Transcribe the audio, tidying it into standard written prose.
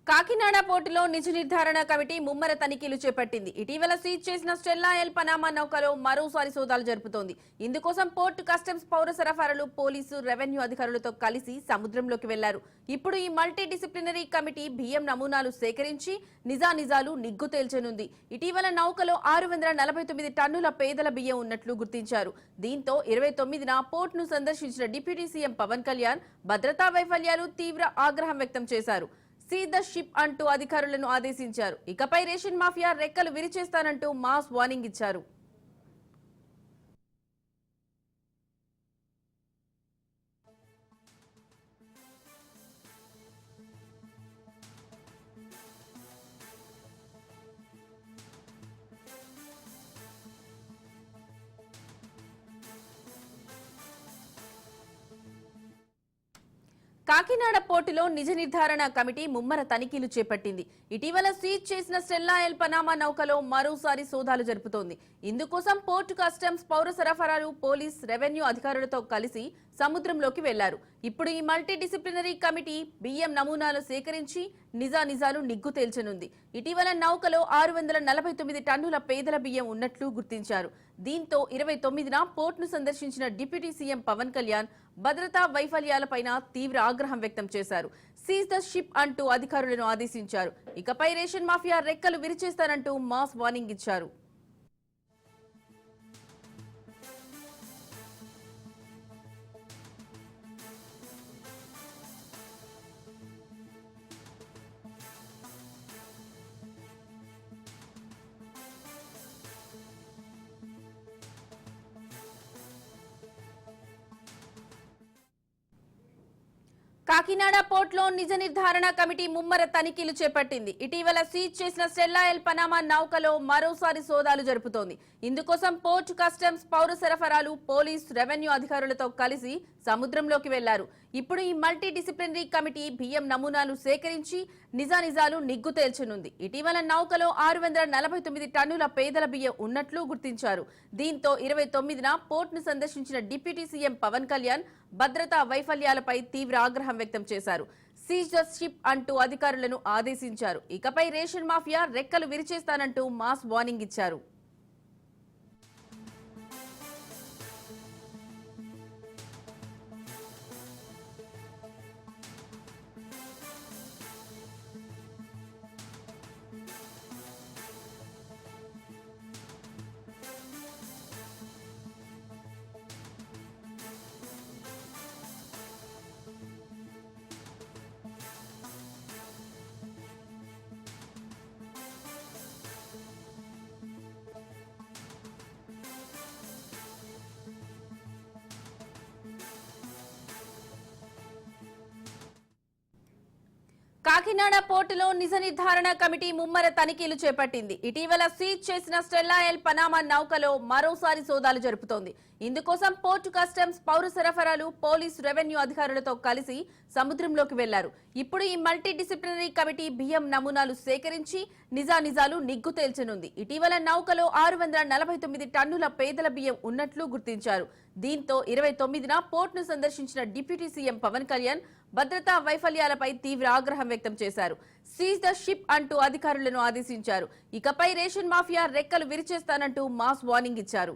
కాకినాడ పోర్టులో నిజ నిర్ధారణ కమిటీ ముమ్మర తనిఖీలు చేపట్టింది. ఇటీవల సీజ్ చేసిన స్టెల్లా ఎల్ పనామా నౌకలో మరోసారి సోదాలు జరుపుతోంది. ఇందుకోసం పోర్టు కస్టమ్స్, పౌర సరఫరాలు, పోలీసు, రెవెన్యూ అధికారులతో కలిసి సముద్రంలోకి వెళ్లారు. ఇప్పుడు ఈ మల్టీ డిసిప్లినరీ కమిటీ బియ్యం నమూనాలు సేకరించి నిజానిజాలు నిగ్గు తేల్చనుంది. ఇటీవల నౌకలో 649 టన్నుల పేదల బియ్యం ఉన్నట్లు గుర్తించారు. దీంతో 29న పోర్టును సందర్శించిన డిప్యూటీ సీఎం పవన్ కళ్యాణ్ భద్రతా వైఫల్యాలు తీవ్ర ఆగ్రహం వ్యక్తం చేశారు. సీజ్ ద షిప్ అంటూ అధికారులను ఆదేశించారు. ఇకపై రేషన్ మాఫియా రెక్కలు విరిచేస్తానంటూ మాస్ వార్నింగ్ ఇచ్చారు. కాకినాడ పోర్టులో నిజ నిర్ధారణ కమిటీ ముమ్మర తనిఖీలు చేపట్టింది. ఇటీవల సీజ్ చేసిన స్టెల్లా ఎల్ పనామా నౌకలో మరోసారి సోదాలు జరుపుతోంది. ఇందుకోసం పోర్టు కస్టమ్స్, పౌర సరఫరాలు, పోలీస్, రెవెన్యూ అధికారులతో కలిసి సముద్రంలోకి వెళ్లారు. ఇప్పుడు ఈ మల్టీ డిసిప్లినరీ కమిటీ బియ్యం నమూనాలు సేకరించి నిజానిజాలు నిగ్గు తేల్చనుంది. ఇటీవల నౌకలో 649 టన్నుల పేదల బియ్యం ఉన్నట్లు గుర్తించారు. దీంతో 29న పోర్టును సందర్శించిన డిప్యూటీ సీఎం పవన్ కళ్యాణ్ భద్రతా వైఫల్యాలపైన తీవ్ర ఆగ్రహం వ్యక్తం చేశారు. సీజ్ ద షిప్ అంటూ అధికారులను ఆదేశించారు. ఇకపై రేషన్ మాఫియా రెక్కలు విరిచేస్తారంటూ మాస్ వార్నింగ్ ఇచ్చారు. కాకినాడ పోర్టులో నిజ నిర్ధారణ కమిటీ ముమ్మర తనిఖీలు చేపట్టింది. ఇటీవల సీజ్ చేసిన స్టెల్లా ఎల్ పనామా నౌకలో మరోసారి సోదాలు జరుపుతోంది. ఇందుకోసం పోర్టు కస్టమ్స్, పౌర సరఫరాలు, పోలీస్, రెవెన్యూ అధికారులతో కలిసి సముద్రంలోకి వెళ్లారు. ఇప్పుడు ఈ మల్టీ డిసిప్లినరీ కమిటీ బియ్యం నమూనాలు సేకరించి నిజానిజాలు నిగ్గు తేల్చనుంది. ఇటీవల నౌకలో 649 టన్నుల పేదల బియ్యం ఉన్నట్లు గుర్తించారు. దీంతో 29న పోర్టును సందర్శించిన డిప్యూటీ సీఎం పవన్ కళ్యాణ్ భద్రతా వైఫల్యాలపై తీవ్ర ఆగ్రహం వ్యక్తం చేశారు. సీజ్ ద షిప్ అంటూ అధికారులను ఆదేశించారు. ఇకపై రేషన్ మాఫియా రెక్కలు విరిచేస్తానంటూ మాస్ వార్నింగ్ ఇచ్చారు. కాకినాడ పోర్టులో నిజ నిర్ధారణ కమిటీ ముమ్మర తనిఖీలు చేపట్టింది. ఇటీవల సీజ్ చేసిన స్టెల్లా ఎల్ పనామా నౌకలో మరోసారి సోదాలు జరుపుతోంది. ఇందుకోసం పోర్టు కస్టమ్స్, పౌర సరఫరాలు, పోలీస్, రెవెన్యూ అధికారులతో కలిసి సముద్రంలోకి వెళ్లారు. ఇప్పుడు ఈ మల్టీ డిసిప్లినరీ కమిటీ బియ్యం నమూనాలు సేకరించి నిజానిజాలు నిగ్గు తేల్చనుంది. ఇటీవల నౌకలో 649 టన్నుల పేదల బియ్యం ఉన్నట్లు గుర్తించారు. దీంతో 29న పోర్టును సందర్శించిన డిప్యూటీ సీఎం పవన్ కళ్యాణ్ భద్రతా వైఫల్యాలపై తీవ్ర ఆగ్రహం వ్యక్తం చేశారు. సీజ్ ద షిప్ అంటూ అధికారులను ఆదేశించారు. ఇకపై రేషన్ మాఫియా రెక్కలు విరిచేస్తానంటూ మాస్ వార్నింగ్ ఇచ్చారు.